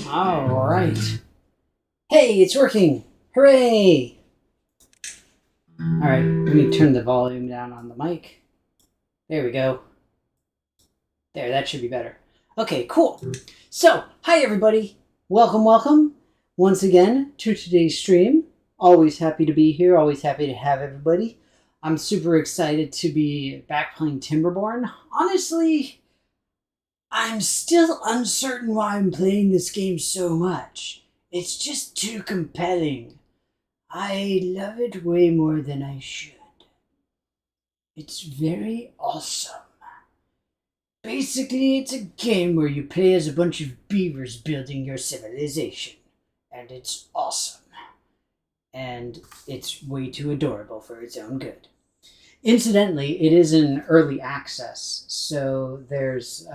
Alright. Hey, it's working! Hooray! Alright, let me turn the volume down on the mic. There we go. There, that should be better. Okay, cool. So, hi everybody. Welcome once again to today's stream. Always happy to be here, always happy to have everybody. I'm super excited to be back playing Timberborn. Honestly, I'm still uncertain why I'm playing this game so much. It's just too compelling. I love it way more than I should. It's very awesome. Basically, it's a game where you play as a bunch of beavers building your civilization. And it's awesome. And it's way too adorable for its own good. Incidentally, it is in early access, so there's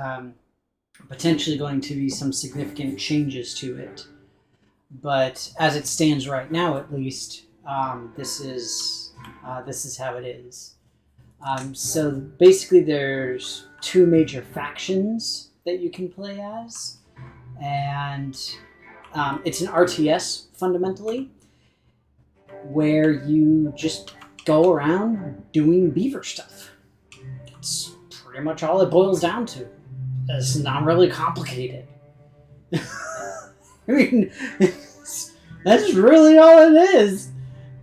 potentially going to be some significant changes to it. But as it stands right now, at least, this is how it is. So basically, there's two major factions that you can play as, and it's an RTS fundamentally, where you just go around doing beaver stuff. It's pretty much all it boils down to. It's not really complicated. I mean, that's really all it is.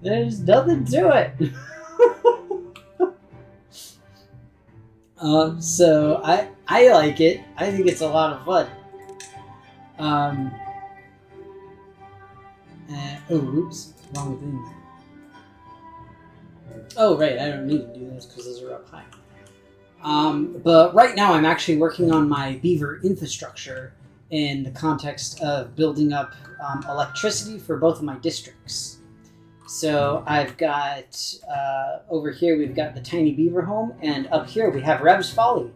There's nothing to it. So I like it. I think it's a lot of fun. Oops, wrong thing. Oh, right, I don't need to do this because those are up high. But right now I'm actually working on my beaver infrastructure in the context of building up electricity for both of my districts. So I've got, over here we've got the tiny beaver home, and up here we have Rev's Folly.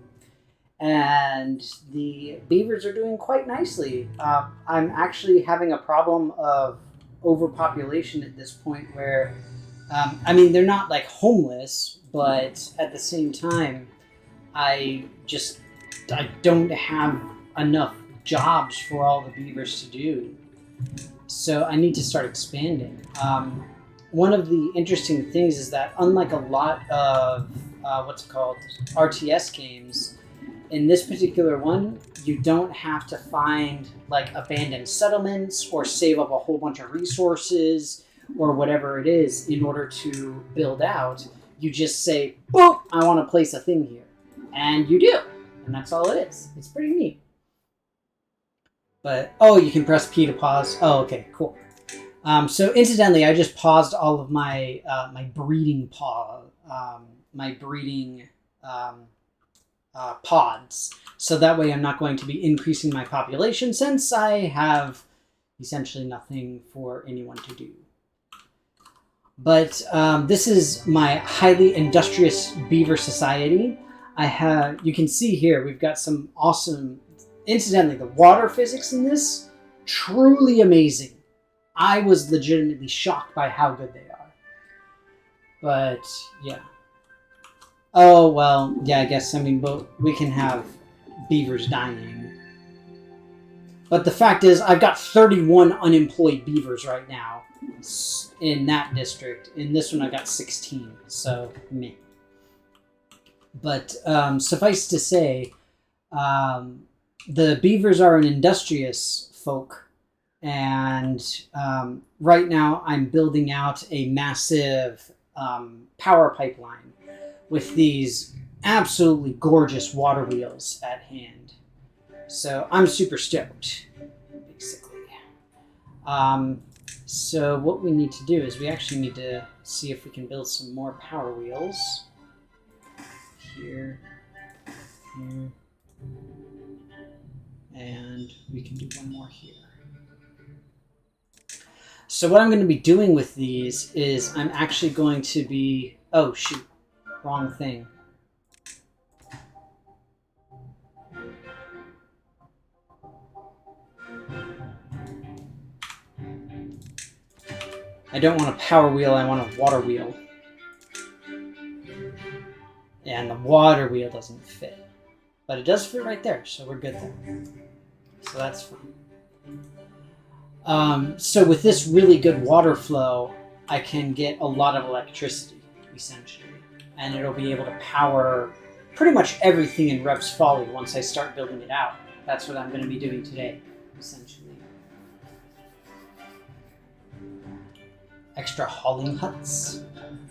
And the beavers are doing quite nicely. I'm actually having a problem of overpopulation at this point where, I mean, they're not like homeless, but at the same time, I don't have enough jobs for all the beavers to do. So I need to start expanding. One of the interesting things is that unlike a lot of, RTS games, in this particular one, you don't have to find like abandoned settlements or save up a whole bunch of resources or whatever it is in order to build out. You just say, boop, I want to place a thing here. And you do. And that's all it is. It's pretty neat. But, oh, you can press P to pause. Oh, okay, cool. So incidentally, I just paused all of my my breeding pods. So that way I'm not going to be increasing my population since I have essentially nothing for anyone to do. But this is my highly industrious beaver society. You can see here, we've got some awesome, incidentally, the water physics in this, truly amazing. I was legitimately shocked by how good they are. But, yeah. Oh, well, yeah, I guess, I mean, we can have beavers dying. But the fact is, I've got 31 unemployed beavers right now in that district. In this one, I've got 16, so meh. But suffice to say, the beavers are an industrious folk, and right now I'm building out a massive power pipeline with these absolutely gorgeous water wheels at hand. So I'm super stoked, basically. So what we need to do is we actually need to see if we can build some more power wheels. Here, and we can do one more here. So what I'm going to be doing with these is I'm actually going to be... Oh, shoot. Wrong thing. I don't want a power wheel, I want a water wheel. And the water wheel doesn't fit. But it does fit right there, so we're good there. So that's fine. So with this really good water flow, I can get a lot of electricity, essentially. And it'll be able to power pretty much everything in Rep's Folly once I start building it out. That's what I'm going to be doing today, essentially. Extra hauling huts?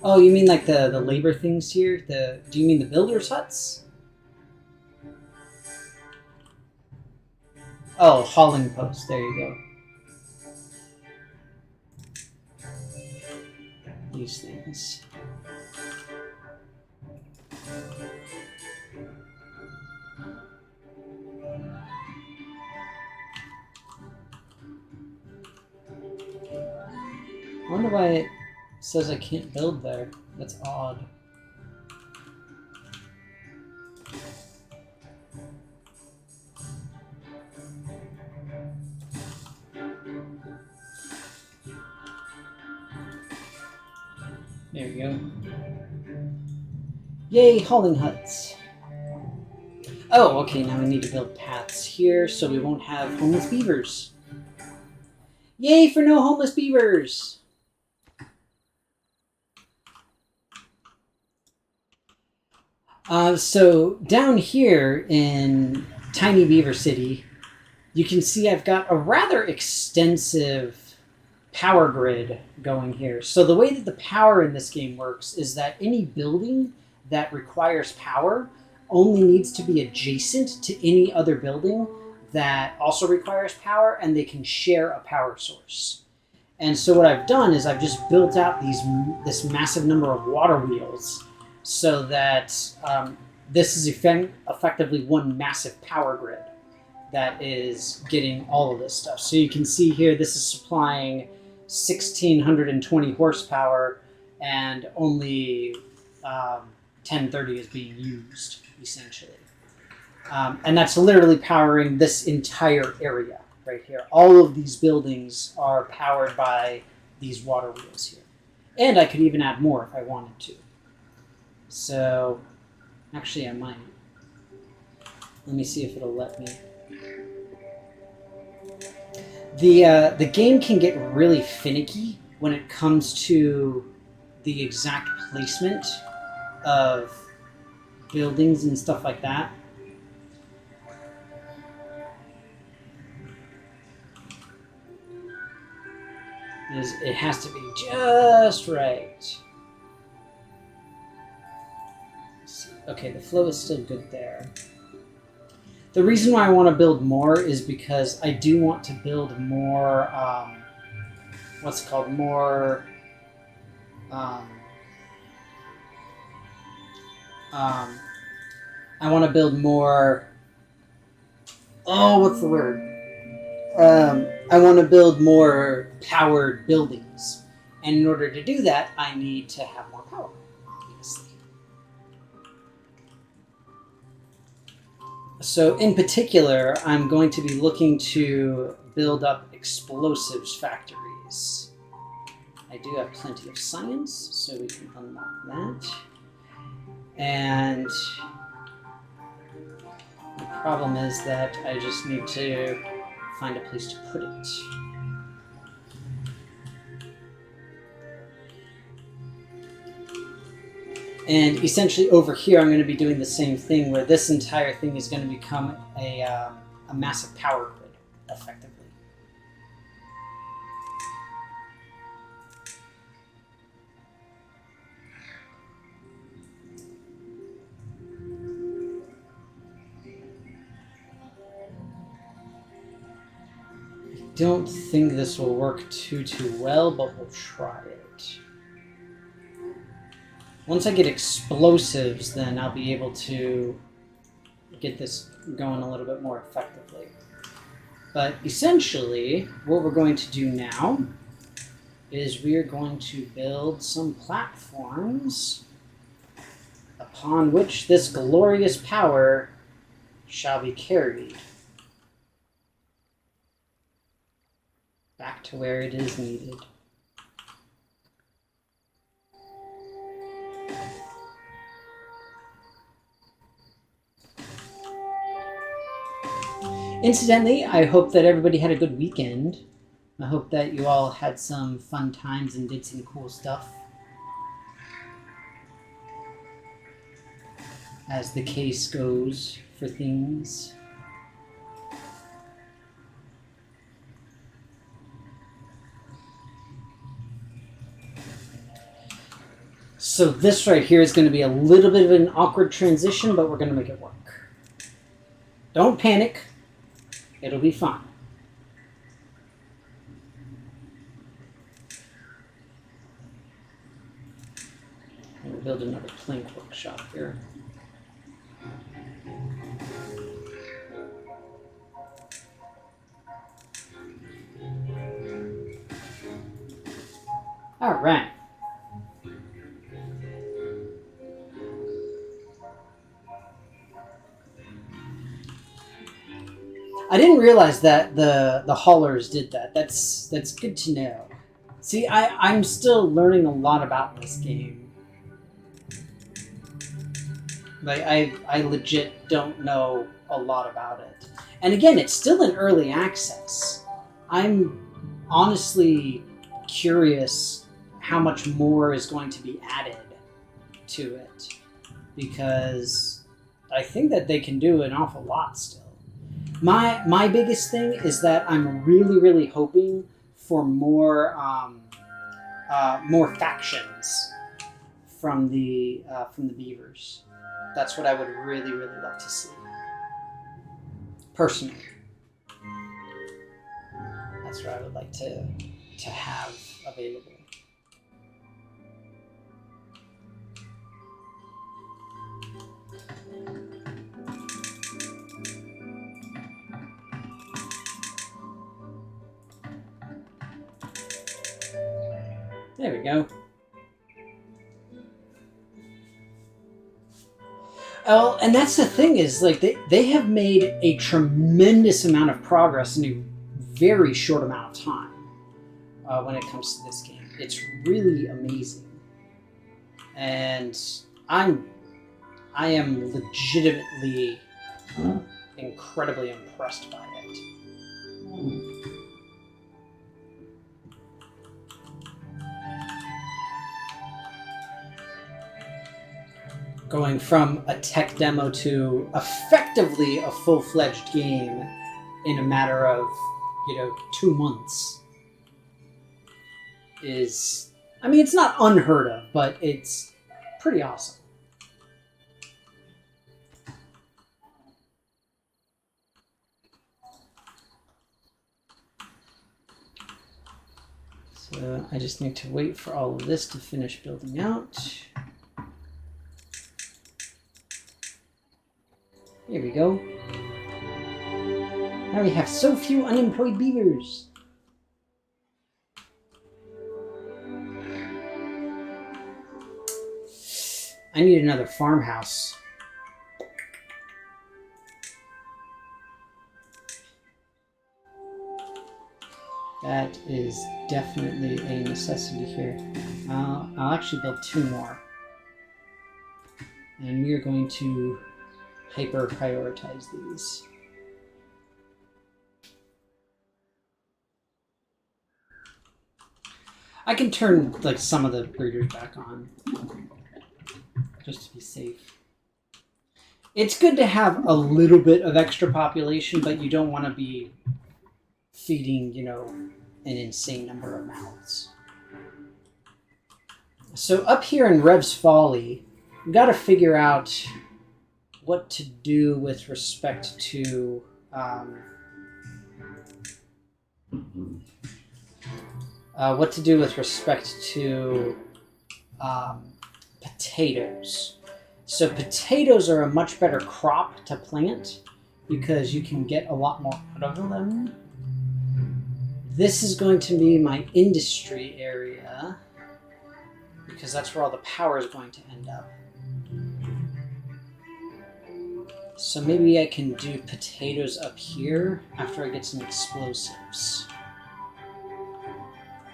Oh, you mean like the labor things here? Do you mean the builder's huts? Oh, hauling posts. There you go. These things. I wonder why it says I can't build there. That's odd. There we go. Yay, hauling huts. Oh, okay, now we need to build paths here so we won't have homeless beavers. Yay for no homeless beavers! So down here in Tiny Beaver City, you can see I've got a rather extensive power grid going here. So the way that the power in this game works is that any building that requires power only needs to be adjacent to any other building that also requires power, and they can share a power source. And so what I've done is I've just built out this massive number of water wheels so that this is effectively one massive power grid that is getting all of this stuff. So you can see here, this is supplying 1,620 horsepower, and only 1030 is being used, essentially. And that's literally powering this entire area right here. All of these buildings are powered by these water wheels here. And I could even add more if I wanted to. So, actually I might. Let me see if it'll let me. The game can get really finicky when it comes to the exact placement of buildings and stuff like that. It has to be just right. Okay, the flow is still good there. The reason why I want to build more is because I do want to build more, what's it called, more, I want to build more, what's the word? I want to build more powered buildings. And in order to do that, I need to have more power, obviously. So in particular, I'm going to be looking to build up explosives factories. I do have plenty of science, so we can unlock that. And the problem is that I just need to find a place to put it. And essentially over here, I'm going to be doing the same thing, where this entire thing is going to become a massive power grid, effectively. I don't think this will work too well, but we'll try it. Once I get explosives, then I'll be able to get this going a little bit more effectively. But essentially, what we're going to do now is we are going to build some platforms upon which this glorious power shall be carried back to where it is needed. Incidentally, I hope that everybody had a good weekend. I hope that you all had some fun times and did some cool stuff, as the case goes for things. So this right here is going to be a little bit of an awkward transition, but we're going to make it work. Don't panic. It'll be fine. We'll build another plank workshop here. All right. I didn't realize that the haulers did that. That's good to know. See, I'm still learning a lot about this game. Like I legit don't know a lot about it. And again, it's still in early access. I'm honestly curious how much more is going to be added to it, because I think that they can do an awful lot still. My biggest thing is that I'm really hoping for more more factions from the Beavers. That's what I would really love to see. Personally, that's what I would like to have available. There we go. Oh, and that's the thing is, like, they have made a tremendous amount of progress in a very short amount of time when it comes to this game. It's really amazing, and I am legitimately incredibly impressed by it. Going from a tech demo to effectively a full-fledged game in a matter of, 2 months is, I mean, it's not unheard of, but it's pretty awesome. So I just need to wait for all of this to finish building out. Here we go. Now we have so few unemployed beavers. I need another farmhouse. That is definitely a necessity here. I'll actually build 2 more. And we are going to hyper prioritize these. I can turn like some of the breeders back on just to be safe. It's good to have a little bit of extra population, but you don't want to be feeding, an insane number of mouths. So up here in Rev's Folly, we've got to figure out what to do with respect to potatoes. So potatoes are a much better crop to plant because you can get a lot more out of them. This is going to be my industry area because that's where all the power is going to end up. So maybe I can do potatoes up here after I get some explosives.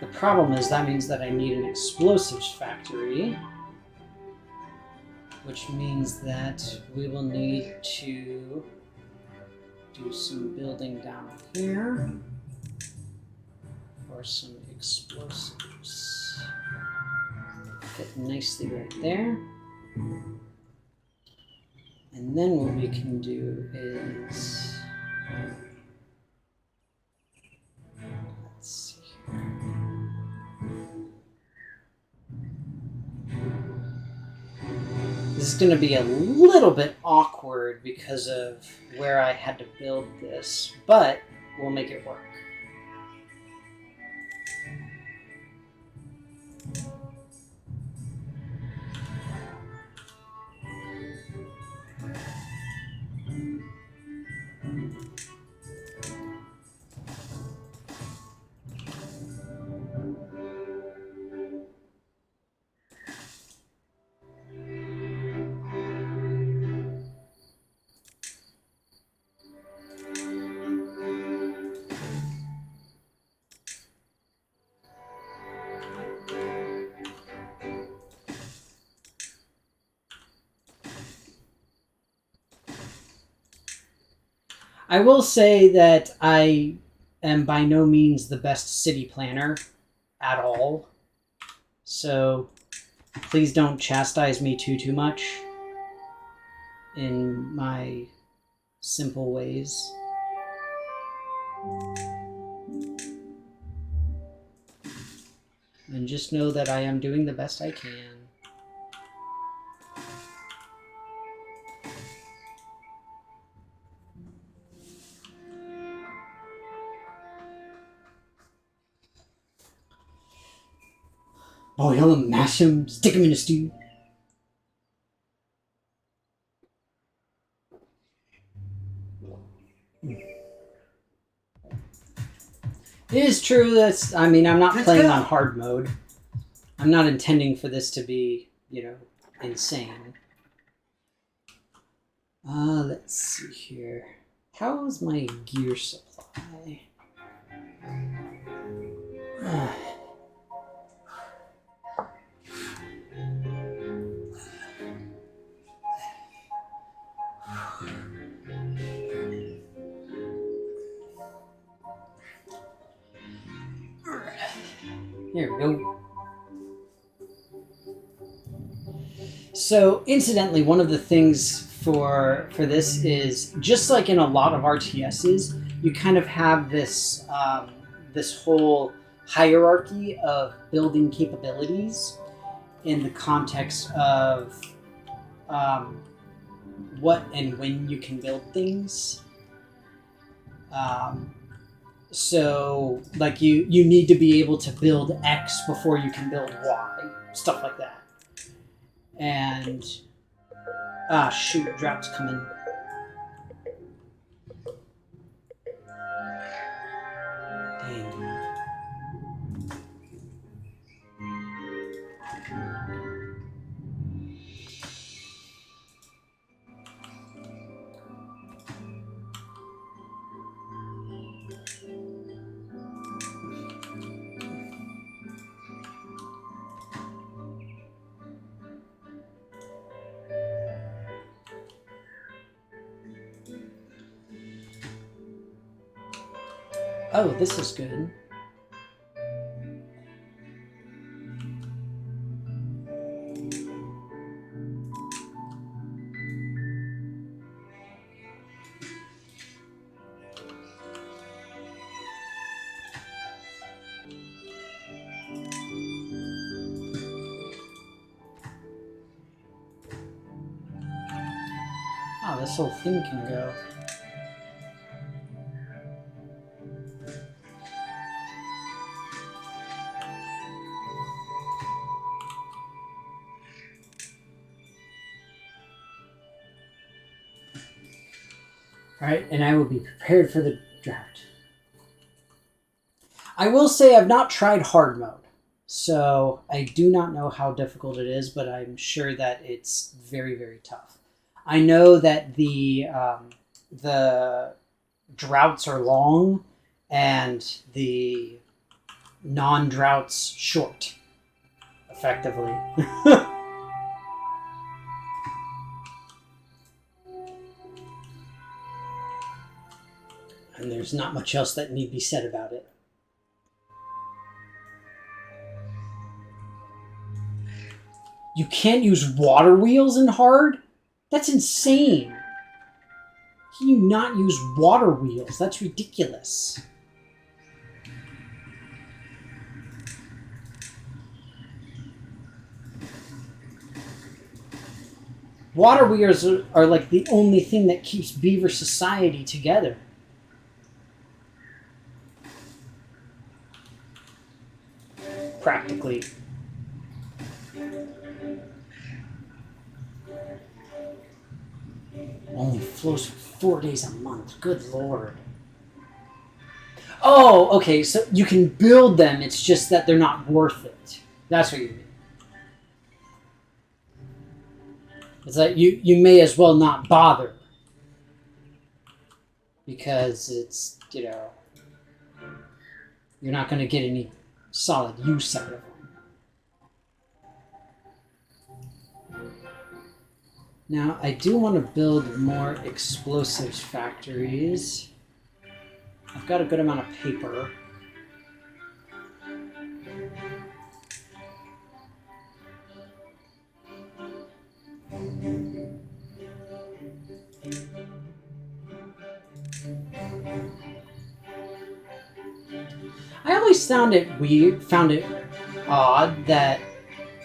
The problem is that means that I need an explosives factory, which means that we will need to do some building down here. for some explosives. Fit nicely right there. And then what we can do is... Let's see here. This is going to be a little bit awkward because of where I had to build this, but we'll make it work. I will say that I am by no means the best city planner at all. So please don't chastise me too much in my simple ways. And just know that I am doing the best I can. Boil them, mash them, stick them in a stew. It is true that, I mean, I'm not playing on hard mode. I'm not intending for this to be, you know, insane. Let's see here. How's my gear supply? Here we go. So, incidentally, one of the things for this is, just like in a lot of RTSs, you kind of have this this whole hierarchy of building capabilities in the context of what and when you can build things. So, like, you need to be able to build X before you can build Y. Stuff like that. And... Ah, shoot, drought's coming. Dang. Oh, this is good. Oh, this whole thing can go. Alright, and I will be prepared for the drought. I will say I've not tried hard mode, so I do not know how difficult it is, but I'm sure that it's very, very tough. I know that the droughts are long and the non-droughts short, effectively. And there's not much else that need be said about it. You can't use water wheels in hard? That's insane. Can you not use water wheels? That's ridiculous. Water wheels are like the only thing that keeps Beaver society together. Practically. Only flows for 4 days a month. Good lord. Oh, okay, so you can build them, it's just that they're not worth it. That's what you mean. It's like you may as well not bother. Because it's, you know, you're not going to get any solid use out of them. Now, I do want to build more explosives factories. I've got a good amount of paper. I always found it odd that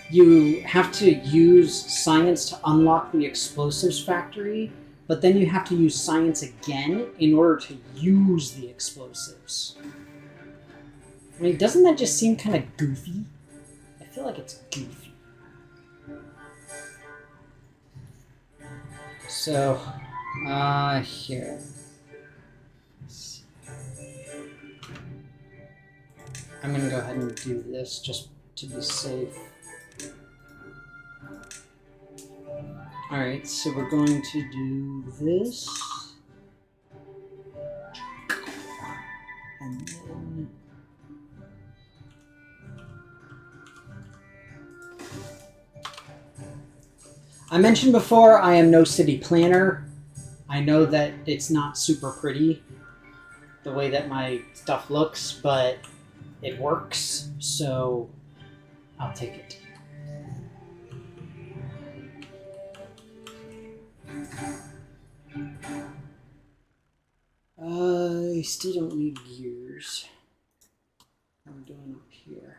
you have to use science to unlock the explosives factory, but then you have to use science again in order to use the explosives. I mean, doesn't that just seem kind of goofy? I feel like it's goofy. So, here. I'm gonna go ahead and do this just to be safe. Alright, so we're going to do this. And then... I mentioned before I am no city planner. I know that it's not super pretty, the way that my stuff looks, but it works, so I'll take it. I still don't need gears. What am I doing up here?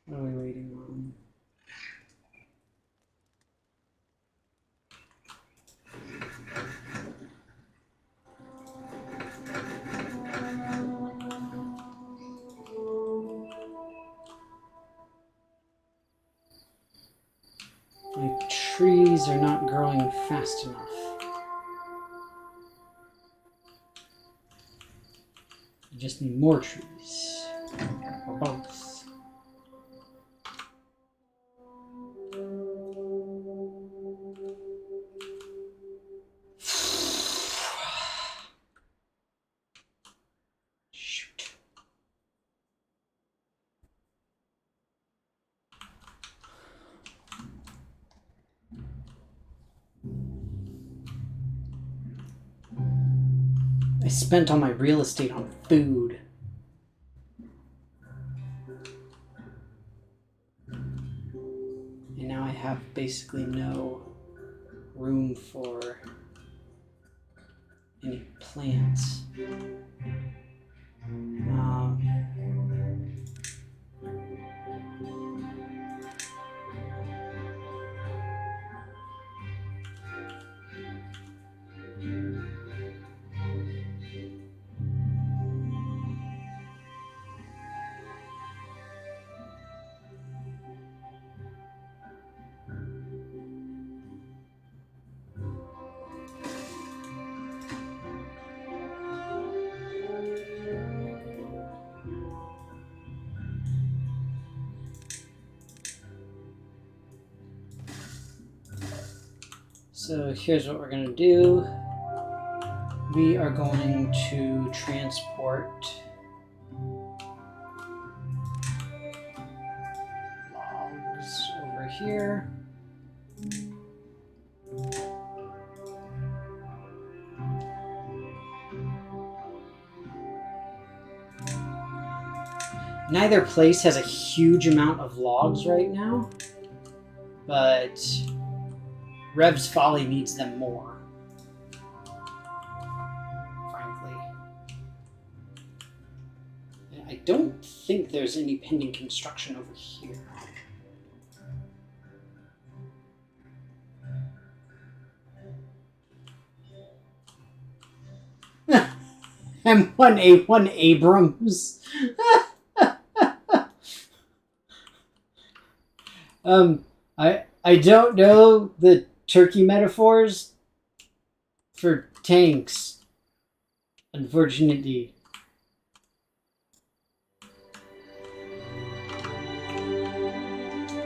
What are we waiting on? My trees are not growing fast enough. I just need more trees. Or both. Shoot. I spent all my real estate on food. And now I have basically no room for any plants. So here's what we're going to do. We are going to transport logs over here. Neither place has a huge amount of logs right now, but Rev's Folly needs them more, frankly. And I don't think there's any pending construction over here. M1A1 Abrams. I don't know the turkey metaphors for tanks, unfortunately.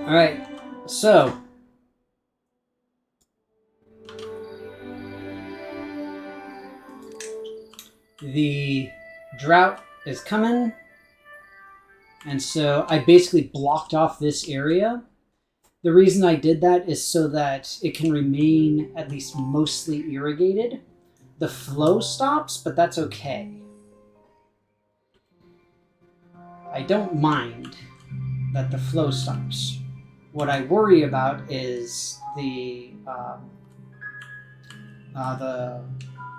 Alright, so the drought is coming, and so I basically blocked off this area. The reason I did that is so that it can remain at least mostly irrigated. The flow stops, but that's okay. I don't mind that the flow stops. What I worry about is the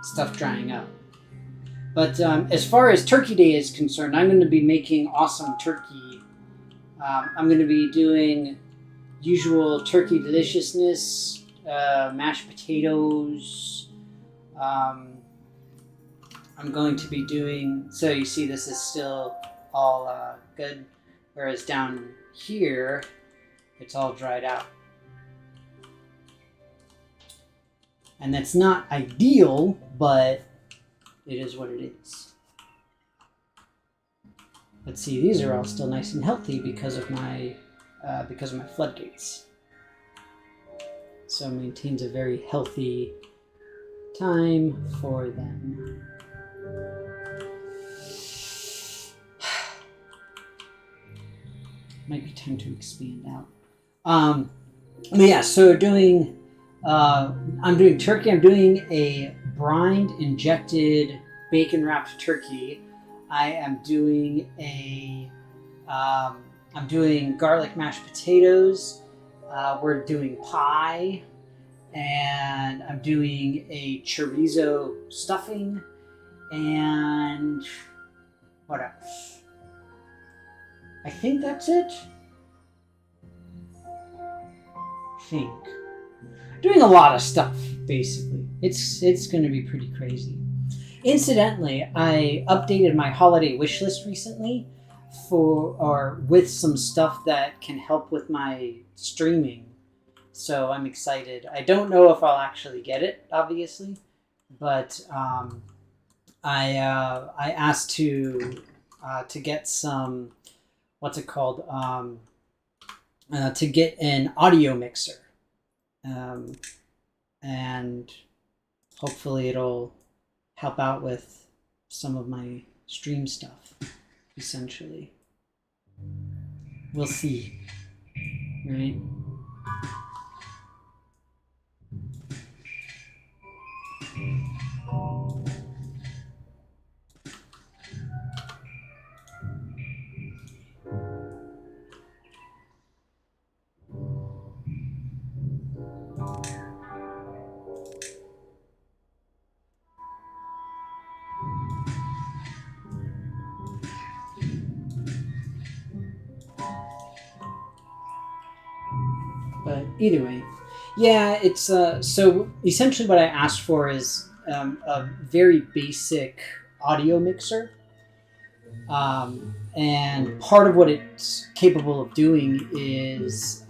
stuff drying up. But as far as Turkey Day is concerned, I'm going to be making awesome turkey. I'm going to be doing usual turkey deliciousness, mashed potatoes. I'm going to be doing... So you see this is still all good, whereas down here, it's all dried out. And that's not ideal, but it is what it is. Let's see, these are all still nice and healthy because of my floodgates. So it maintains a very healthy time for them. Might be time to expand out. But yeah, so I'm doing turkey. I'm doing a brined injected bacon wrapped turkey. I am doing I'm doing garlic mashed potatoes. We're doing pie, and I'm doing a chorizo stuffing, and what else? I think that's it. Doing a lot of stuff, basically. It's going to be pretty crazy. Incidentally, I updated my holiday wish list recently with some stuff that can help with my streaming. So I'm excited. I don't know if I'll actually get it, obviously, but I asked to get some, what's it called? To get an audio mixer. And hopefully it'll help out with some of my stream stuff, essentially. We'll see, right? But either way, yeah, it's so essentially what I asked for is a very basic audio mixer, and part of what it's capable of doing is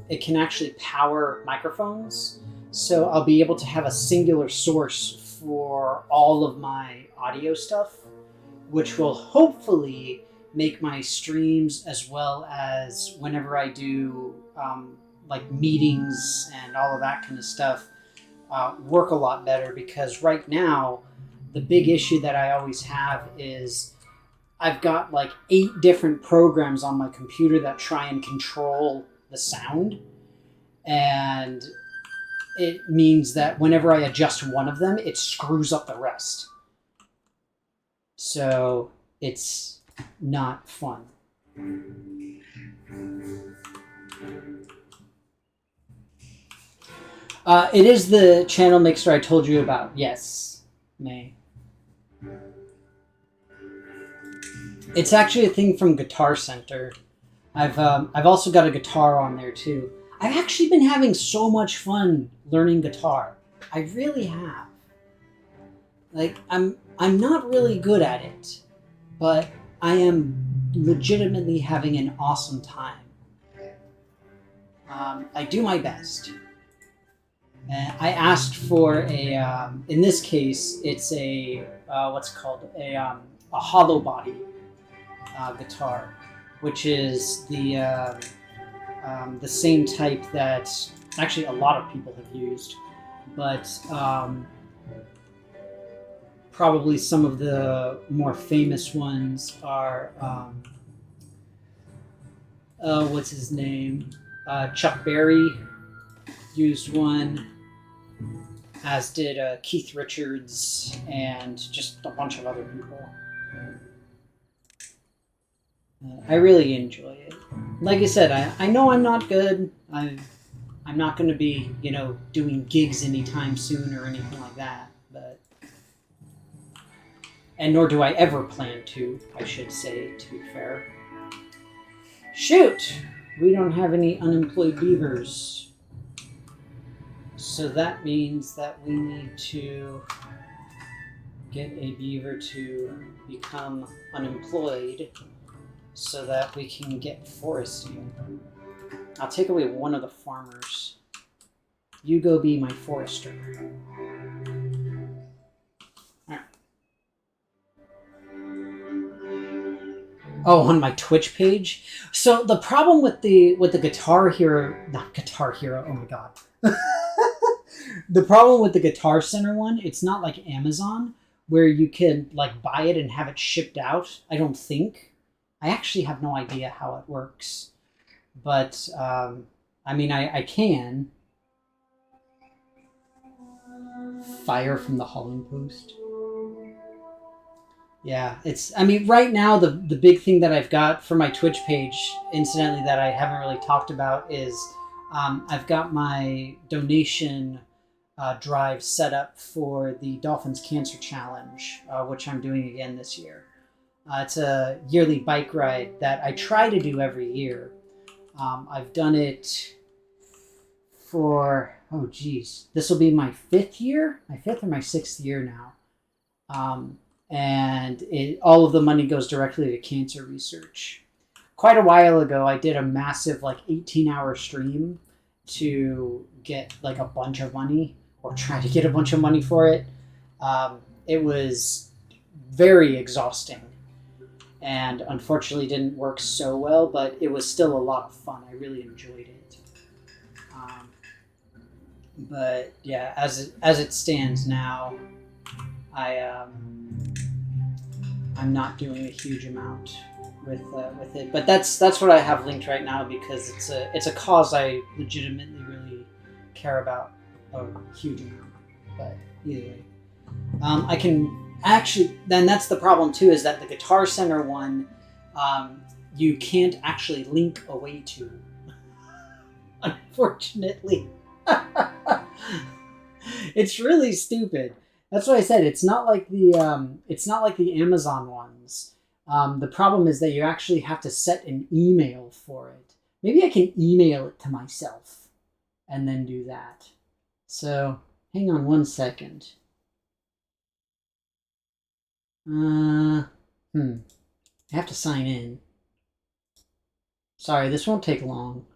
it can actually power microphones, so I'll be able to have a singular source for all of my audio stuff, which will hopefully make my streams, as well as whenever I do like meetings and all of that kind of stuff, work a lot better. Because right now, the big issue that I always have is I've got like 8 different programs on my computer that try and control the sound. And it means that whenever I adjust one of them, it screws up the rest. So it's not fun. It is the channel mixer I told you about. Yes, May. It's actually a thing from Guitar Center. I've also got a guitar on there too. I've actually been having so much fun learning guitar. I really have. Like I'm not really good at it, but I am legitimately having an awesome time. I do my best. I asked for in this case, it's a, what's it called? A hollow body guitar, which is the same type that actually a lot of people have used, but probably some of the more famous ones are, what's his name? Chuck Berry used one, as did Keith Richards and just a bunch of other people. I really enjoy it. Like I said, I know I'm not good. I'm not going to be, doing gigs anytime soon or anything like that. But and nor do I ever plan to, I should say, to be fair. Shoot! We don't have any unemployed beavers. So that means that we need to get a beaver to become unemployed so that we can get foresting. I'll take away one of the farmers. You go be my forester. Right. Oh, on my Twitch page. So the problem with the Guitar Hero, not Guitar Hero. Oh my god. The problem with the Guitar Center one, it's not like Amazon where you can like buy it and have it shipped out. I don't think. I actually have no idea how it works, but I mean, I can. Fire from the Holland Post. Yeah, I mean, right now the big thing that I've got for my Twitch page, incidentally, that I haven't really talked about is I've got my donation drive set up for the Dolphins Cancer Challenge, which I'm doing again this year. It's a yearly bike ride that I try to do every year. I've done it for, oh geez, this will be my fifth or my sixth year now. And all of the money goes directly to cancer research. Quite a while ago, I did a massive 18-hour stream to get like a bunch of money, or try to get a bunch of money for it. It was very exhausting, and unfortunately didn't work so well, but it was still a lot of fun. I really enjoyed it. But yeah, as it stands now, I'm not doing a huge amount with it, but that's what I have linked right now because it's a cause I legitimately really care about a huge amount. But either way, I can actually. Then that's the problem too, is that the Guitar Center one, you can't actually link away to. Unfortunately, it's really stupid. That's what I said. It's not like the Amazon ones. The problem is that you actually have to set an email for it. Maybe I can email it to myself and then do that. So hang on one second. I have to sign in. Sorry, this won't take long.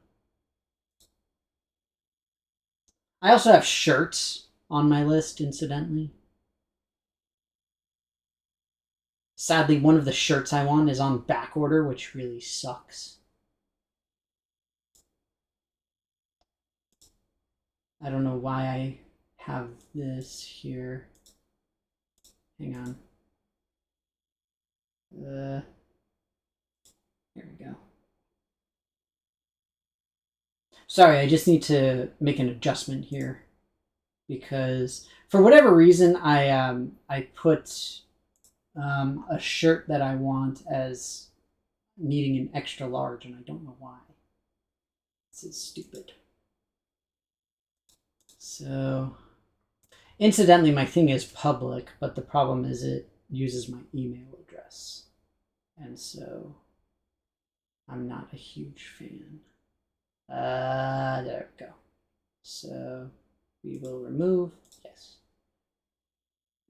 I also have shirts on my list, incidentally. Sadly, one of the shirts I want is on back order, which really sucks. I don't know why I have this here. Hang on. Here we go. Sorry, I just need to make an adjustment here because for whatever reason I put a shirt that I want as needing an extra large, and I don't know why. This is stupid. So, incidentally, my thing is public, but the problem is it uses my email address. And so, I'm not a huge fan. There we go. So, we will remove, yes.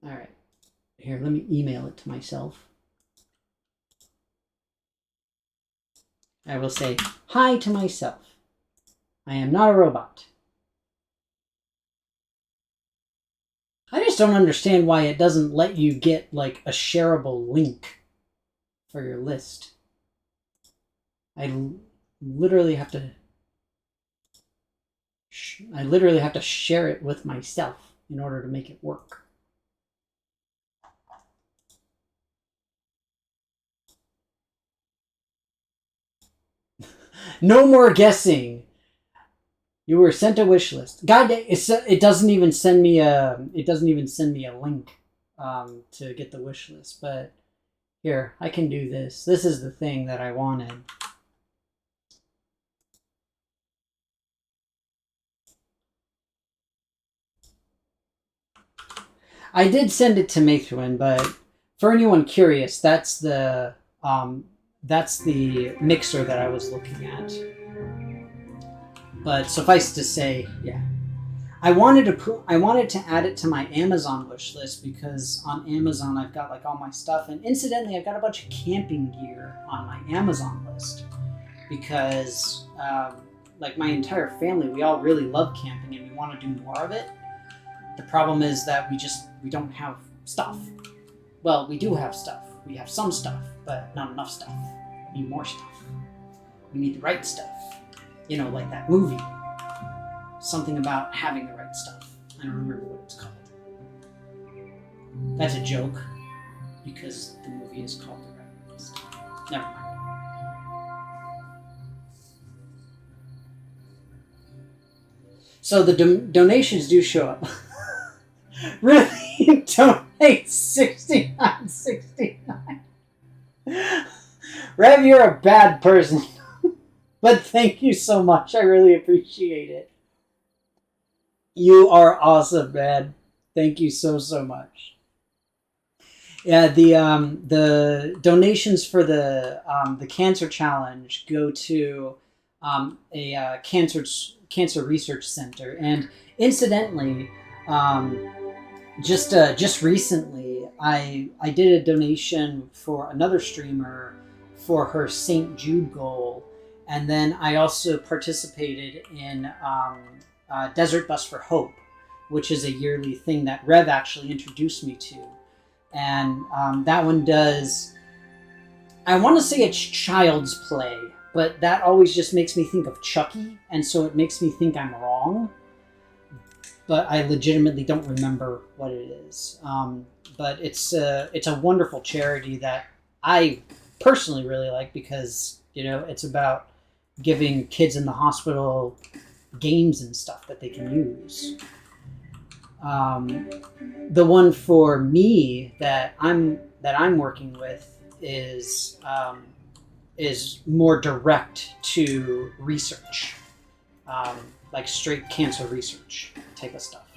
All right. Here, let me email it to myself. I will say hi to myself. I am not a robot. I just don't understand why it doesn't let you get like a shareable link for your list. I literally have to share it with myself in order to make it work. No more guessing. You were sent a wish list. God, it doesn't even send me a link to get the wish list. But here, I can do this. This is the thing that I wanted. I did send it to Maithwin, but for anyone curious, that's the mixer that I was looking at. But suffice to say, yeah, I wanted to add it to my Amazon wish list because on Amazon I've got like all my stuff, and incidentally I've got a bunch of camping gear on my Amazon list because like my entire family, we all really love camping and we want to do more of it. The problem is that we don't have stuff. Well, we do have stuff. We have some stuff, but not enough stuff. We need more stuff. We need the right stuff. You know, like that movie. Something about having the right stuff. I don't remember what it's called. That's a joke, because the movie is called The Right Stuff. Never mind. So the donations do show up. Really? Donate $69.69. Rev, you're a bad person. But thank you so much. I really appreciate it. You are awesome, man. Thank you so much. Yeah, the donations for the cancer challenge go to a cancer research center, and incidentally, just recently, I did a donation for another streamer for her St. Jude goal, and then I also participated in Desert Bus for Hope, which is a yearly thing that Rev actually introduced me to. And that one does, I want to say it's child's play, but that always just makes me think of Chucky, and so it makes me think I'm wrong. But I legitimately don't remember what it is. But it's a wonderful charity that I personally really like because, you know, it's about giving kids in the hospital games and stuff that they can use. The one for me that I'm working with is more direct to research, like straight cancer research type of stuff.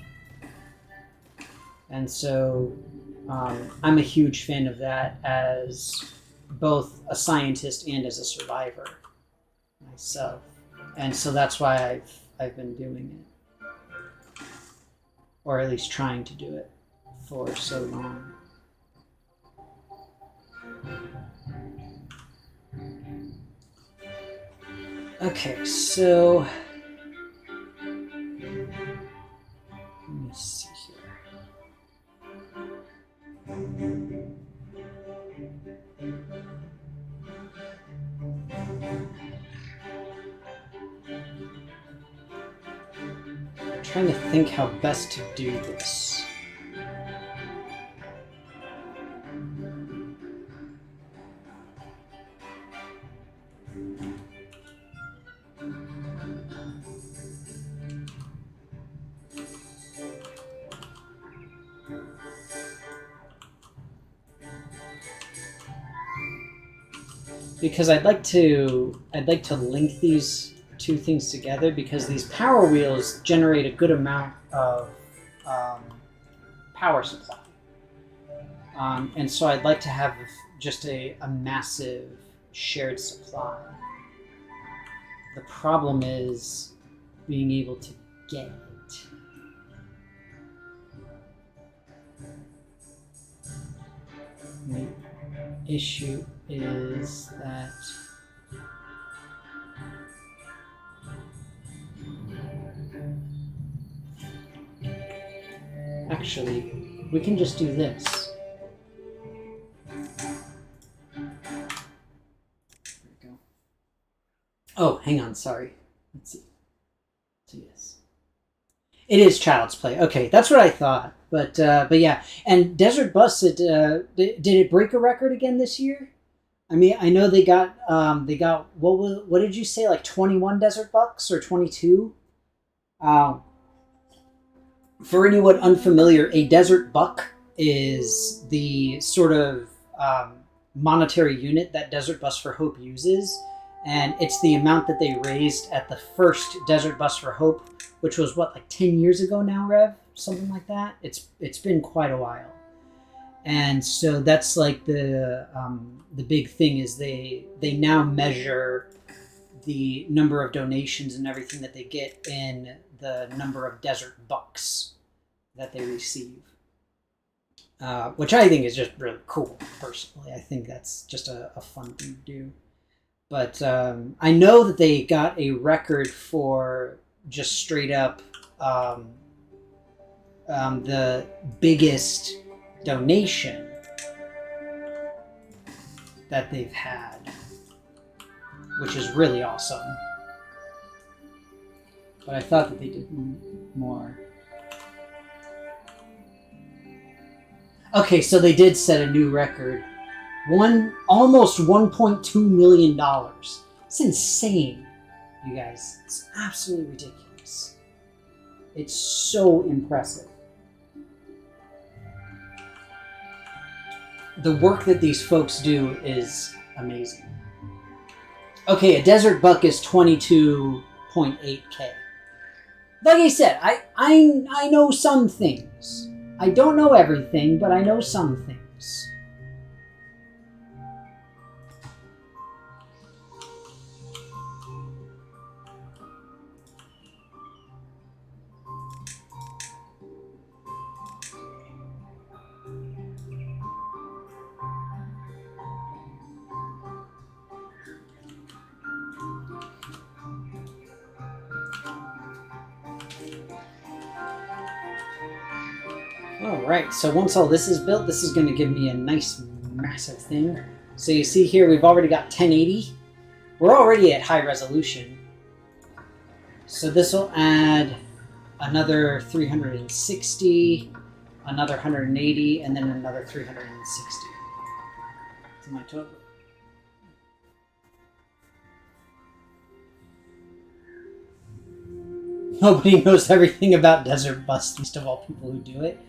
And so I'm a huge fan of that as both a scientist and as a survivor myself. And so that's why I've been doing it. Or at least trying to do it for so long. Okay, so let me see here. I'm trying to think how best to do this. because I'd like to link these two things together, because these power wheels generate a good amount of power supply. And so I'd like to have just a massive shared supply. The problem is being able to get it. The issue is that actually we can just do this. Oh, hang on, sorry. Let's see. Yes. It is Child's Play. Okay, that's what I thought. But yeah. And Desert Bus, did it break a record again this year? I mean, I know they got what did you say, like 21 Desert Bucks or 22? For anyone unfamiliar, a Desert Buck is the sort of monetary unit that Desert Bus for Hope uses. And it's the amount that they raised at the first Desert Bus for Hope, which was what, like 10 years ago now, Rev? Something like that. It's been quite a while. And so that's like the big thing is they now measure the number of donations and everything that they get in the number of Desert Bucks that they receive. Which I think is just really cool, personally. I think that's just a fun thing to do. But I know that they got a record for just straight up the biggest donation that they've had, which is really awesome. But I thought that they did more. Okay, so they did set a new record. Almost $1.2 million. It's insane, you guys. It's absolutely ridiculous. It's so impressive. The work that these folks do is amazing. Okay, a Desert Buck is 22.8K. Like I said, I know some things. I don't know everything, but I know some things. Alright, so once all this is built, this is going to give me a nice massive thing. So you see here, we've already got 1080. We're already at high resolution. So this will add another 360, another 180, and then another 360 to my total. Nobody knows everything about Desert Bus, least of all people who do it.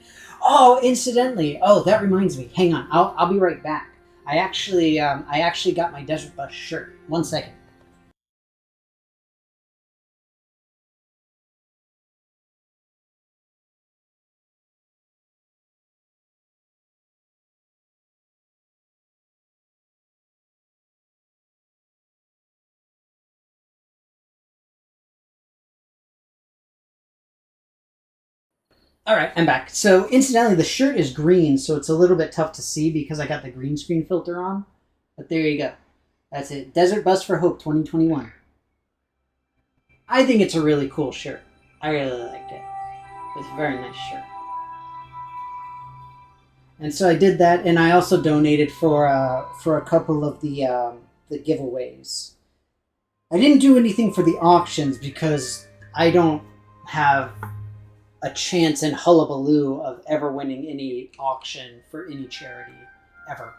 Oh, incidentally, that reminds me. Hang on, I'll be right back. I actually got my Desert Bus shirt. 1 second. All right, I'm back. So, incidentally, the shirt is green, so it's a little bit tough to see because I got the green screen filter on. But there you go. That's it. Desert Bus for Hope 2021. I think it's a really cool shirt. I really liked it. It's a very nice shirt. And so I did that, and I also donated for a couple of the giveaways. I didn't do anything for the auctions because I don't have a chance in hullabaloo of ever winning any auction for any charity, ever.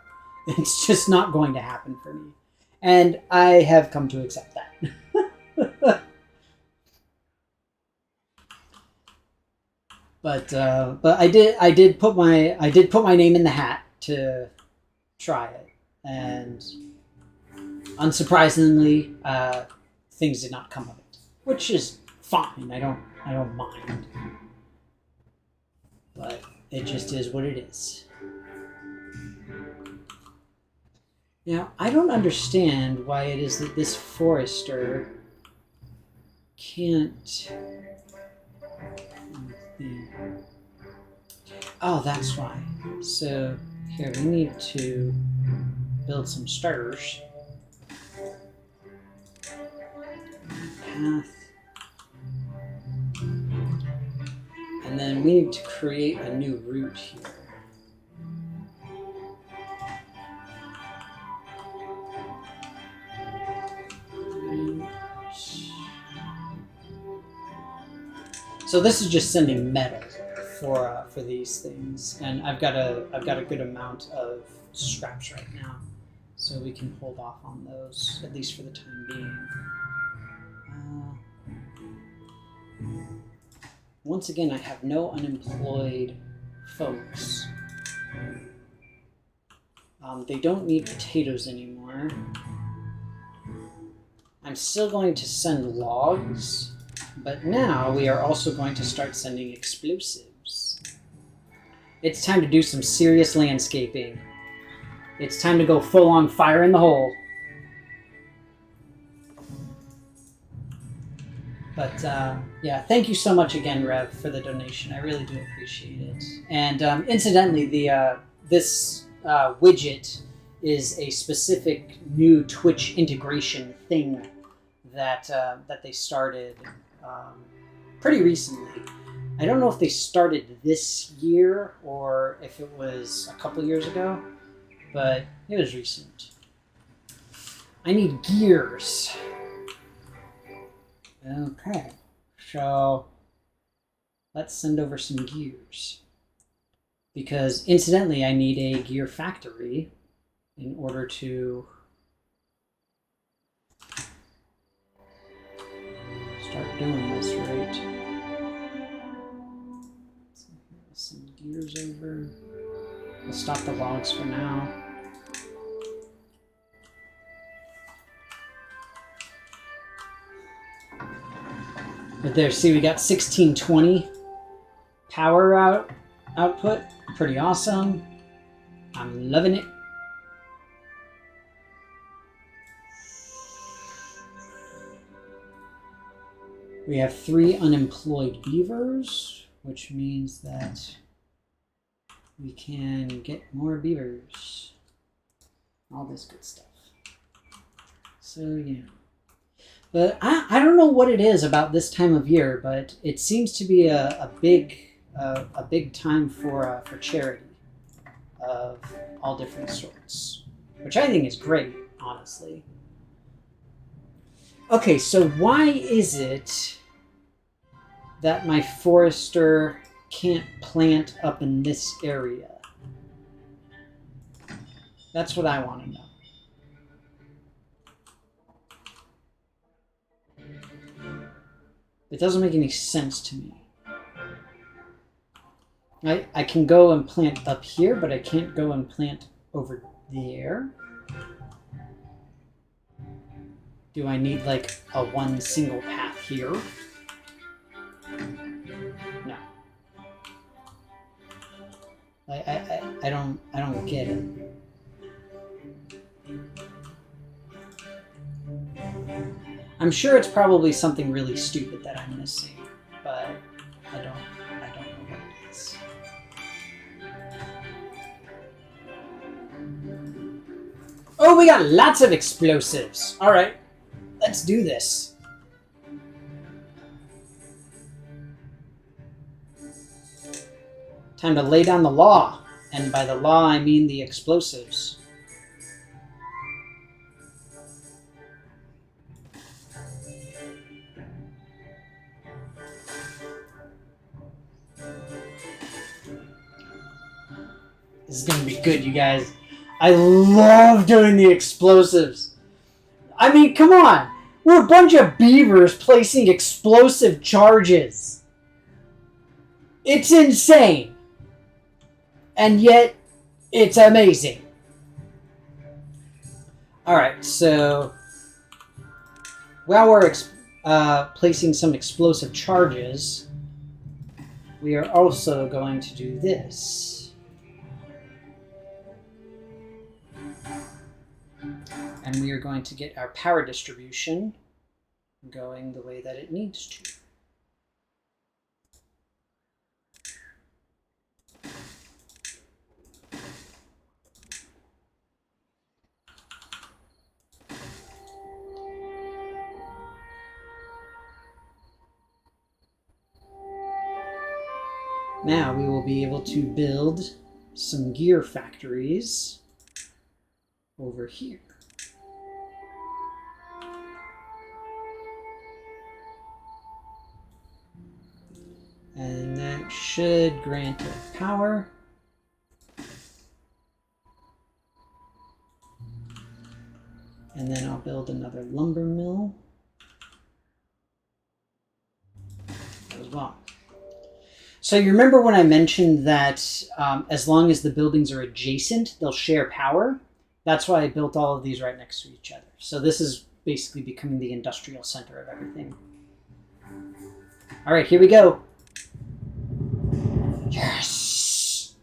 It's just not going to happen for me. And I have come to accept that. But I did put my name in the hat to try it. And Unsurprisingly, things did not come of it, which is fine. I don't mind, but it just is what it is. Now, I don't understand why it is that this forester can't... Oh, that's why. So, here, we need to build some starters. Path. And then we need to create a new route here. So this is just sending metal for these things, and I've got a good amount of scraps right now, so we can hold off on those at least for the time being. Once again, I have no unemployed folks. They don't need potatoes anymore. I'm still going to send logs. But now we are also going to start sending explosives. It's time to do some serious landscaping. It's time to go full on fire in the hole. But yeah, thank you so much again, Rev, for the donation. I really do appreciate it. And incidentally, this widget is a specific new Twitch integration thing that they started pretty recently. I don't know if they started this year or if it was a couple years ago, but it was recent. I need gears. Okay, so let's send over some gears. Because incidentally, I need a gear factory in order to start doing this right. Some gears over. We'll stop the logs for now. But there, see, we got 1620 power output. Pretty awesome. I'm loving it. We have 3 unemployed beavers, which means that we can get more beavers. All this good stuff. So, yeah. But I don't know what it is about this time of year, but it seems to be a big time for charity of all different sorts, which I think is great, honestly. Okay, so why is it that my forester can't plant up in this area? That's what I want to know. It doesn't make any sense to me. I can go and plant up here, but I can't go and plant over there. Do I need like a one single path here? No. I don't get it. I'm sure it's probably something really stupid that I'm missing, but I don't know what it is. Oh, we got lots of explosives. All right, let's do this. Time to lay down the law, and by the law I mean the explosives. This is gonna be good, you guys. I love doing the explosives. I mean, come on. We're a bunch of beavers placing explosive charges. It's insane. And yet, it's amazing. Alright, so while we're placing some explosive charges, we are also going to do this. And we are going to get our power distribution going the way that it needs to. Now we will be able to build some gear factories over here. And that should grant it power. And then I'll build another lumber mill as well. So you remember when I mentioned that as long as the buildings are adjacent, they'll share power? That's why I built all of these right next to each other. So this is basically becoming the industrial center of everything. All right, here we go. Yes!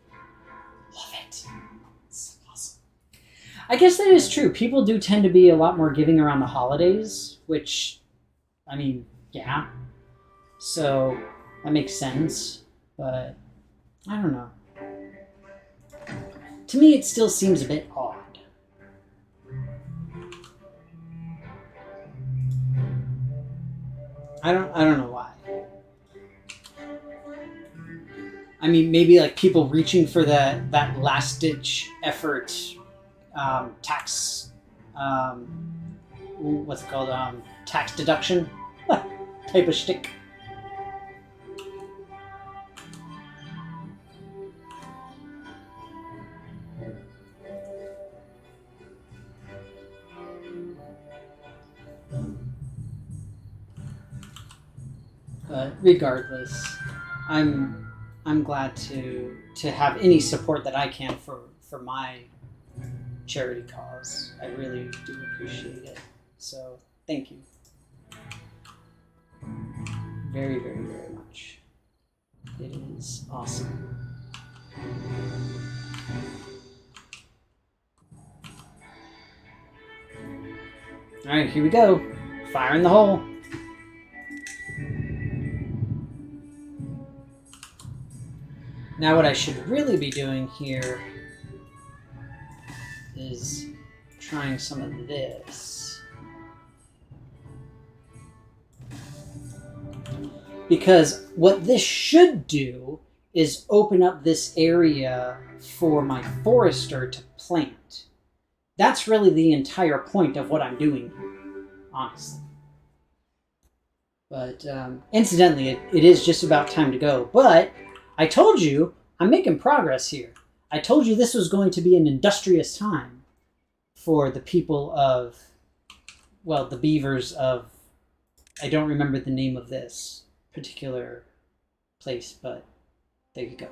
Love it. It's awesome. I guess that is true. People do tend to be a lot more giving around the holidays, which, I mean, yeah. So that makes sense. But I don't know. To me, it still seems a bit odd. I don't know why. I mean, maybe like people reaching for that last ditch effort, tax, what's it called? Tax deduction type of shtick. But regardless, I'm glad to have any support that I can for my charity cause. I really do appreciate it. So thank you. Very, very, very much. It is awesome. Alright, here we go. Fire in the hole. Now what I should really be doing here is trying some of this. Because what this should do is open up this area for my forester to plant. That's really the entire point of what I'm doing here, honestly. But incidentally, it is just about time to go. But I told you I'm making progress here. I told you this was going to be an industrious time for the people of, well, the beavers of, I don't remember the name of this particular place, but there you go.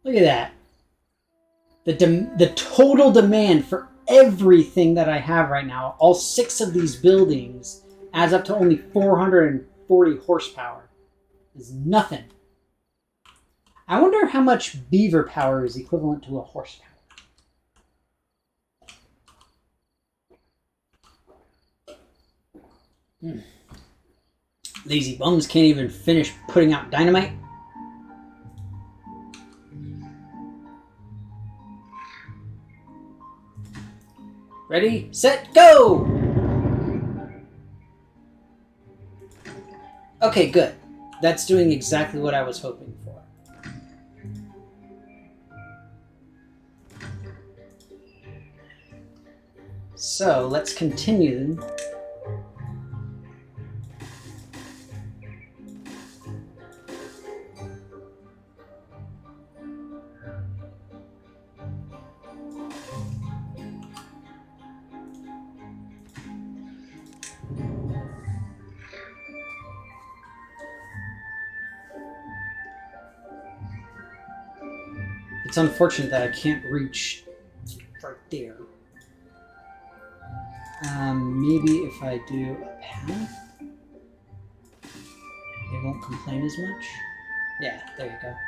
Look at that. The total demand for everything that I have right now, all 6 of these buildings, adds up to only 440 horsepower. It's nothing. I wonder how much beaver power is equivalent to a horsepower. Lazy bums can't even finish putting out dynamite. Ready, set, go! Okay, good. That's doing exactly what I was hoping for. So, let's continue. It's unfortunate that I can't reach right there. Maybe if I do a path, they won't complain as much. Yeah, there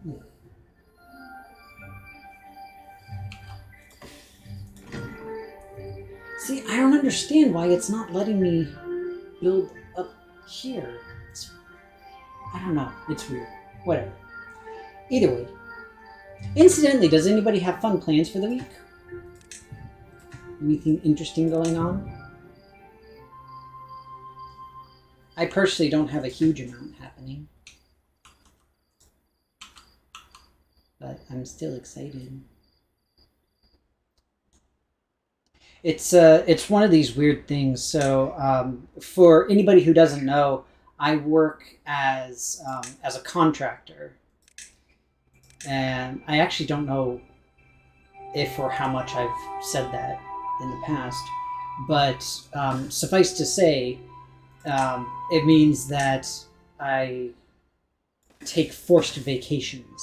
you go. See, I don't understand why it's not letting me build up here. I don't know. It's weird. Whatever. Either way. Incidentally, does anybody have fun plans for the week? Anything interesting going on? I personally don't have a huge amount happening. But I'm still excited. It's one of these weird things. So for anybody who doesn't know, I work as a contractor, and I actually don't know if or how much I've said that in the past, but suffice to say, it means that I take forced vacations.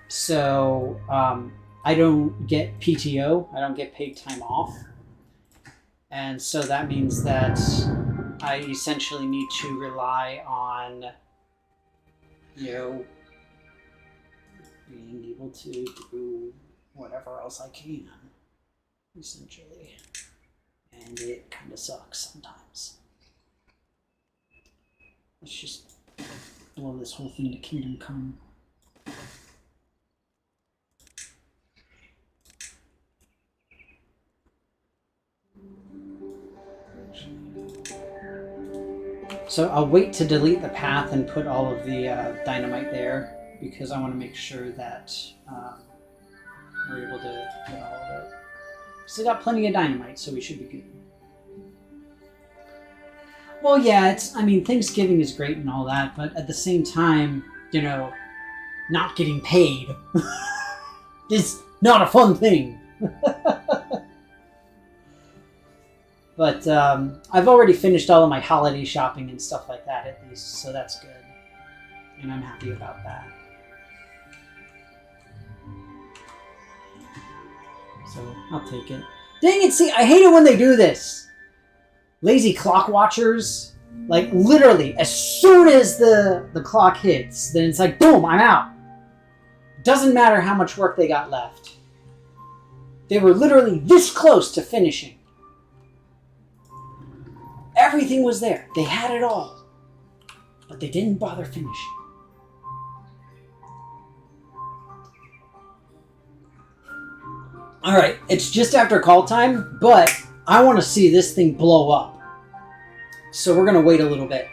So I don't get PTO, I don't get paid time off. And so that means that I essentially need to rely on, being able to do whatever else I can, essentially. And it kind of sucks sometimes. Let's just blow this whole thing to Kingdom Come. So I'll wait to delete the path and put all of the dynamite there, because I want to make sure that we're able to get all of it. Still got plenty of dynamite, so we should be good. Well, yeah, Thanksgiving is great and all that, but at the same time, not getting paid is not a fun thing. But I've already finished all of my holiday shopping and stuff like that, at least, so that's good. And I'm happy about that. So I'll take it. Dang it, see, I hate it when they do this. Lazy clock watchers. Like, literally, as soon as the clock hits, then it's like, boom, I'm out. Doesn't matter how much work they got left. They were literally this close to finishing. Everything was there. They had it all. But they didn't bother finishing. Alright, it's just after call time, but I want to see this thing blow up. So we're going to wait a little bit.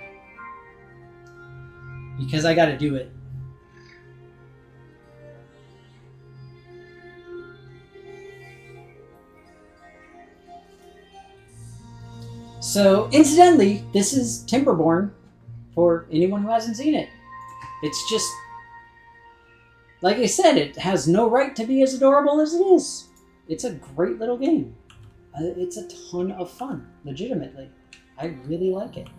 Because I got to do it. So, incidentally, this is Timberborn, for anyone who hasn't seen it. It's just, like I said, it has no right to be as adorable as it is. It's a great little game. It's a ton of fun, legitimately. I really like it.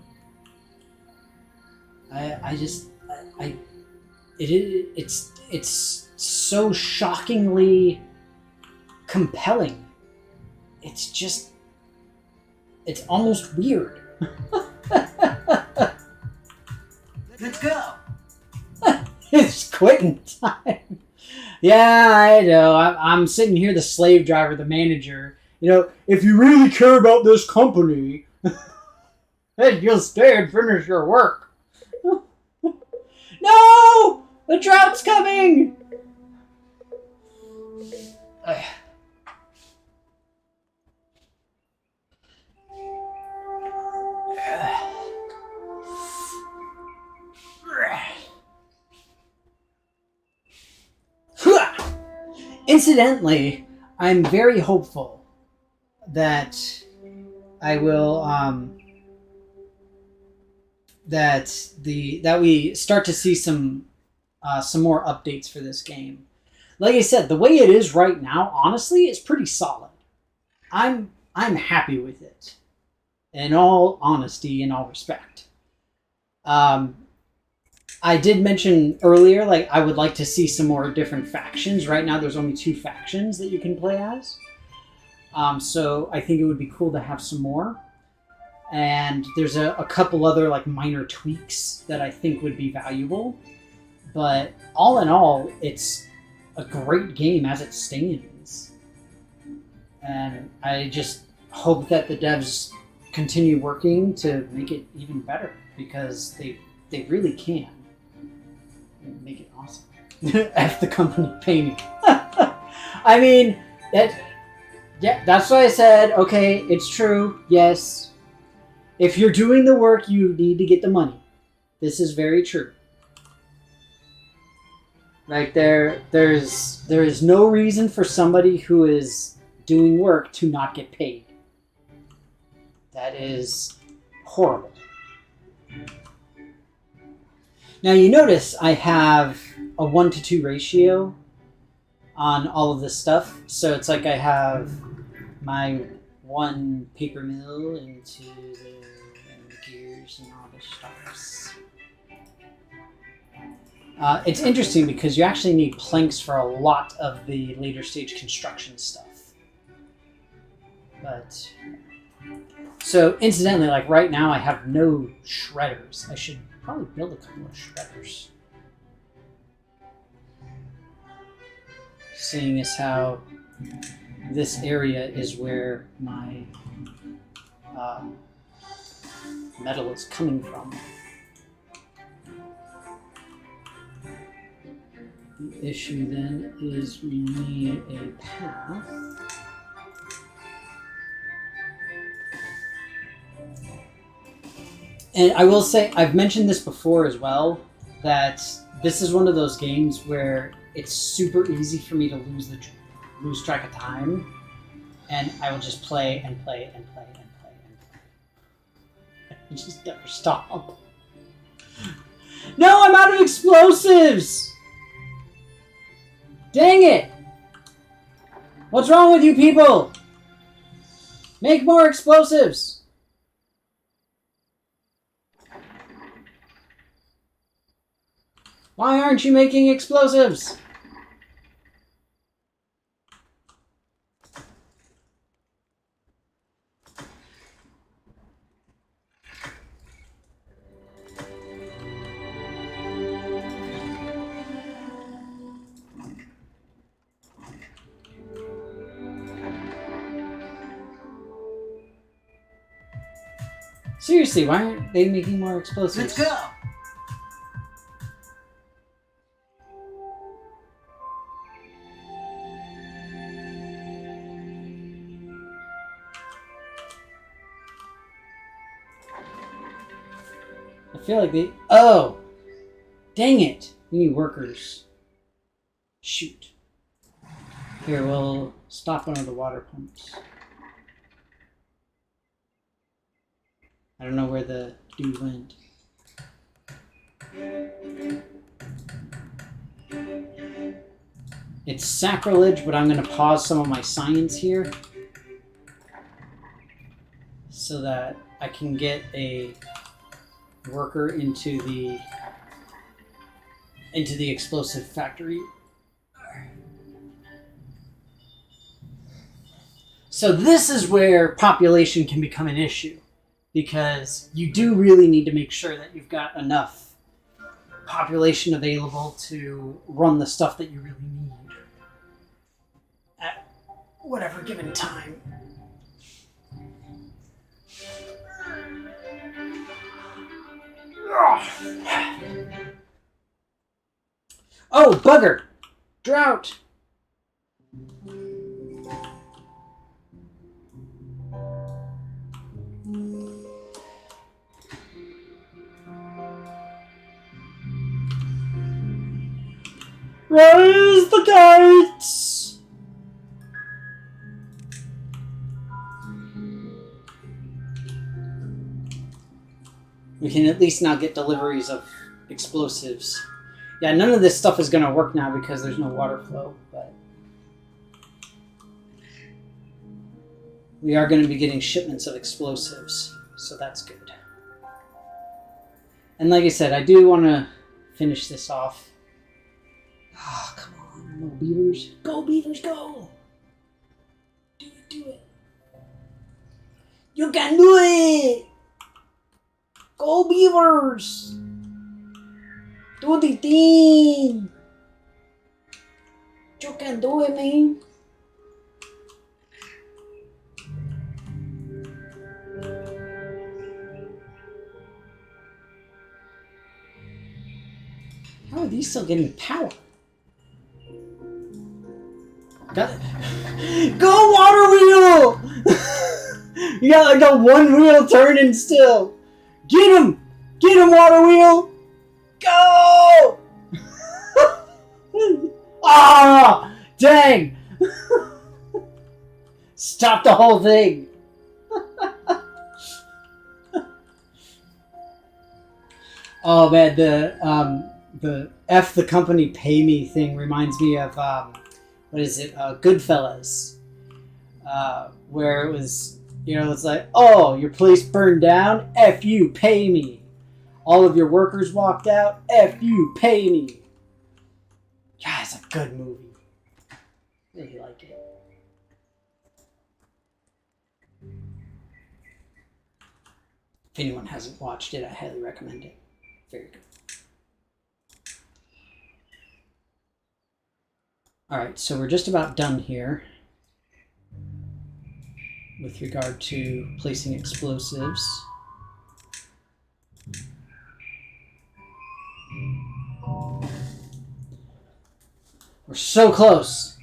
It's so shockingly compelling. It's almost weird. Let's go. It's quitting time. Yeah, I know. I'm sitting here, the slave driver, the manager. If you really care about this company, then you'll stay and finish your work. No! The drought's coming! Incidentally, I'm very hopeful that I will that we start to see some more updates for this game. Like I said, the way it is right now, honestly, is pretty solid. I'm happy with it. In all honesty, in all respect. I I did mention earlier, like, I would like to see some more different factions. Right now, there's only 2 factions that you can play as. So I think it would be cool to have some more. And there's a couple other, like, minor tweaks that I think would be valuable. But all in all, it's a great game as it stands. And I just hope that the devs continue working to make it even better, because they really can make it awesome. F the company paying me. I mean, that's why I said, okay, it's true, yes. If you're doing the work, you need to get the money. This is very true. Like, there is no reason for somebody who is doing work to not get paid. That is horrible. Now you notice I have a 1-to-2 ratio on all of this stuff. So it's like I have my 1 paper mill into the gears and all the stuffs. It's interesting because you actually need planks for a lot of the later stage construction stuff. But so incidentally, like right now I have no shredders. I should probably build a couple of shredders. Seeing as how this area is where my metal is coming from. The issue then is we need a path. And I will say, I've mentioned this before as well, that this is one of those games where it's super easy for me to lose track of time, and I will just play and play and play and play and play. I just never stop. No, I'm out of explosives! Dang it! What's wrong with you people? Make more explosives! Why aren't you making explosives? Seriously, why aren't they making more explosives? Let's go! I feel like they... Oh! Dang it! We need workers. Shoot. Here, we'll stop one of the water pumps. I don't know where the dude went. It's sacrilege, but I'm going to pause some of my science here so that I can get a worker into the explosive factory. So this is where population can become an issue, because you do really need to make sure that you've got enough population available to run the stuff that you really need at whatever given time. Oh, bugger! Drought! Raise the gates! We can at least now get deliveries of explosives. Yeah, none of this stuff is going to work now because there's no water flow, but we are going to be getting shipments of explosives, so that's good. And like I said, I do want to finish this off. Ah, come on, little beavers. Go, beavers, go! Do it. You can do it! Go, beavers! Do the thing! You can do it, man. How are these still getting power? Got it. Go, water wheel! You got like a one wheel turning still. Get him! Get him, water wheel! Go! Ah! Dang! Stop the whole thing. Oh man, the F the company pay me thing reminds me of what is it? Goodfellas, where it was, you know, it's like, oh, your place burned down. F you, pay me. All of your workers walked out. F you, pay me. Yeah, it's a good movie. Really like it. If anyone hasn't watched it, I highly recommend it. Very good. Alright, so we're just about done here with regard to placing explosives. We're so close.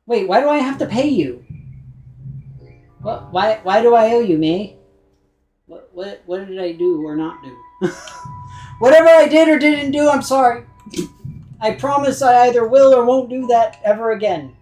Wait, why do I have to pay you? What? Why do I owe you, May? What did I do or not do? Whatever I did or didn't do, I'm sorry. I promise I either will or won't do that ever again.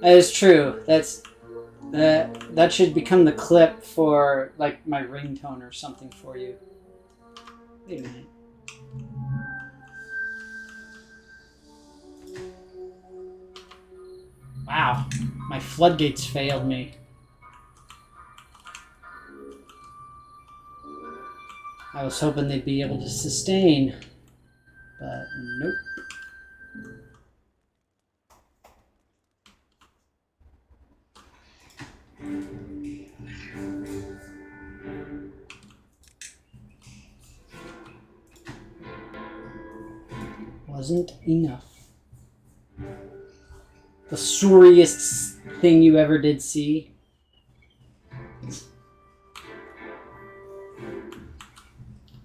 That is true. That should become the clip for like my ringtone or something for you. Wait a minute. Wow, my floodgates failed me. I was hoping they'd be able to sustain, but nope. Wasn't enough. The sorriest thing you ever did see.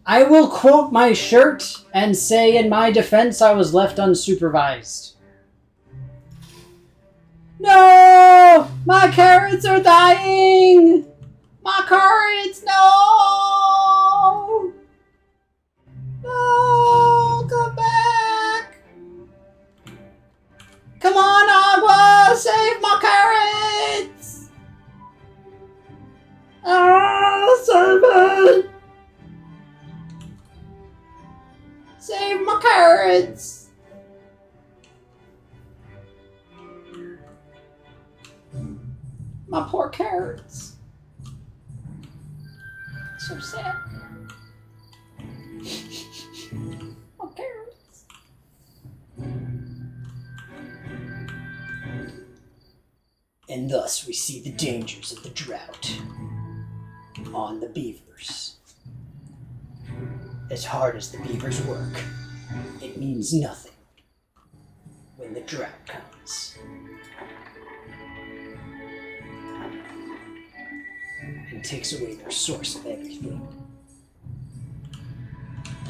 I will quote my shirt and say in my defense I was left unsupervised. No! My carrots are dying! My carrots, no! No! Come back! Come on, Agua! Save my carrots! Oh, servant! Save my carrots! My poor carrots. So sad. My carrots. And thus we see the dangers of the drought on the beavers. As hard as the beavers work, it means nothing when the drought comes. And takes away their source of everything.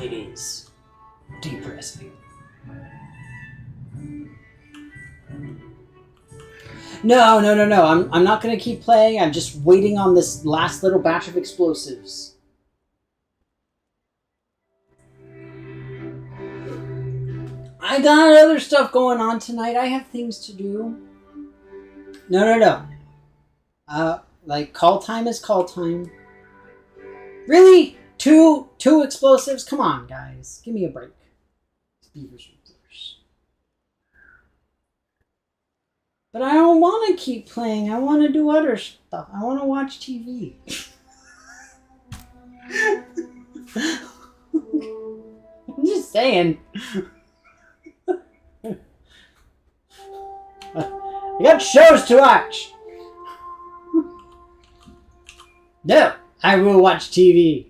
It is depressing. No. I'm not going to keep playing. I'm just waiting on this last little batch of explosives. I got other stuff going on tonight. I have things to do. No. Like, call time is call time. Really? Two explosives? Come on, guys. Give me a break. Beavers. But I don't want to keep playing. I want to do other stuff. I want to watch TV. I'm just saying. I got shows to watch. No, I will watch TV.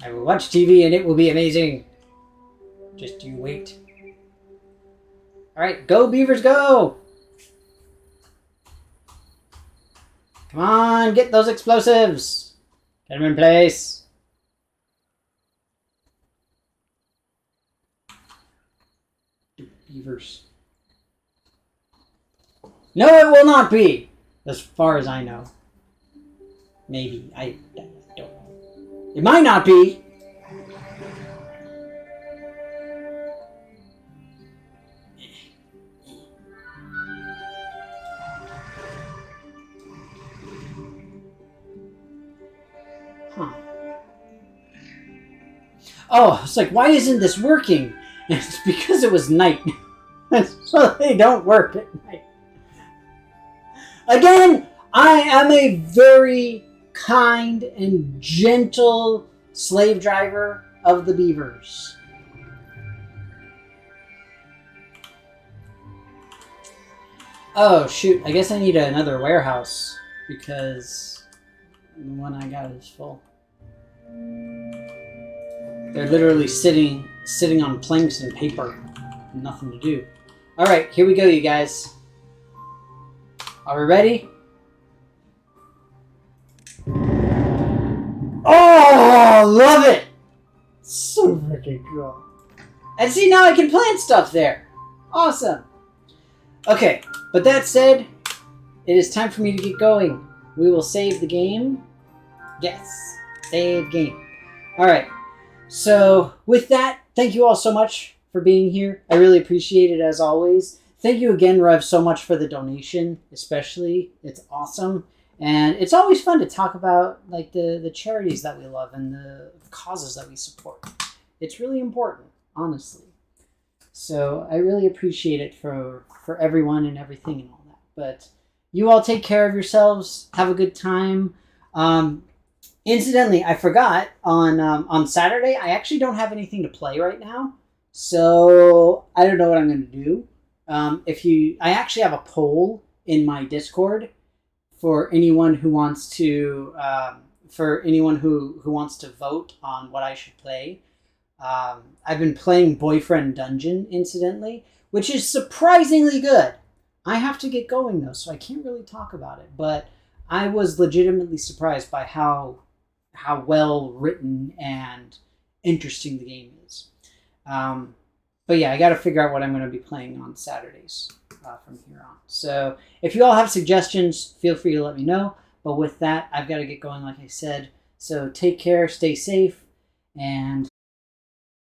I will watch TV and it will be amazing. Just you wait. Alright, go Beavers, go! Come on, get those explosives! Get them in place. Beavers. No, it will not be! As far as I know. Maybe. I don't know. It might not be! Huh. Oh, it's like, why isn't this working? And it's because it was night. So they don't work at night. Again, I am a very kind and gentle slave driver of the Beavers. Oh, shoot. I guess I need another warehouse because the one I got is full. They're literally sitting on planks and paper. Nothing to do. Alright, here we go, you guys. Are we ready? Oh, love it! So freaking cool. And see, now I can plant stuff there. Awesome. Okay, but that said, it is time for me to get going. We will save the game. Yes, save game. Alright, so with that, thank you all so much for being here. I really appreciate it as always. Thank you again, Rev, so much for the donation, especially. It's awesome. And it's always fun to talk about like the charities that we love and the causes that we support. It's really important, honestly. So I really appreciate it for everyone and everything and all that. But you all take care of yourselves. Have a good time. Incidentally, I forgot on Saturday, I actually don't have anything to play right now. So I don't know what I'm going to do. I actually have a poll in my Discord for anyone who wants to vote on what I should play. I've been playing Boyfriend Dungeon, incidentally, which is surprisingly good. I have to get going though, so I can't really talk about it. But I was legitimately surprised by how well written and interesting the game is. But yeah, I got to figure out what I'm going to be playing on Saturdays from here on. So if you all have suggestions, feel free to let me know. But with that, I've got to get going, like I said. So take care, stay safe, and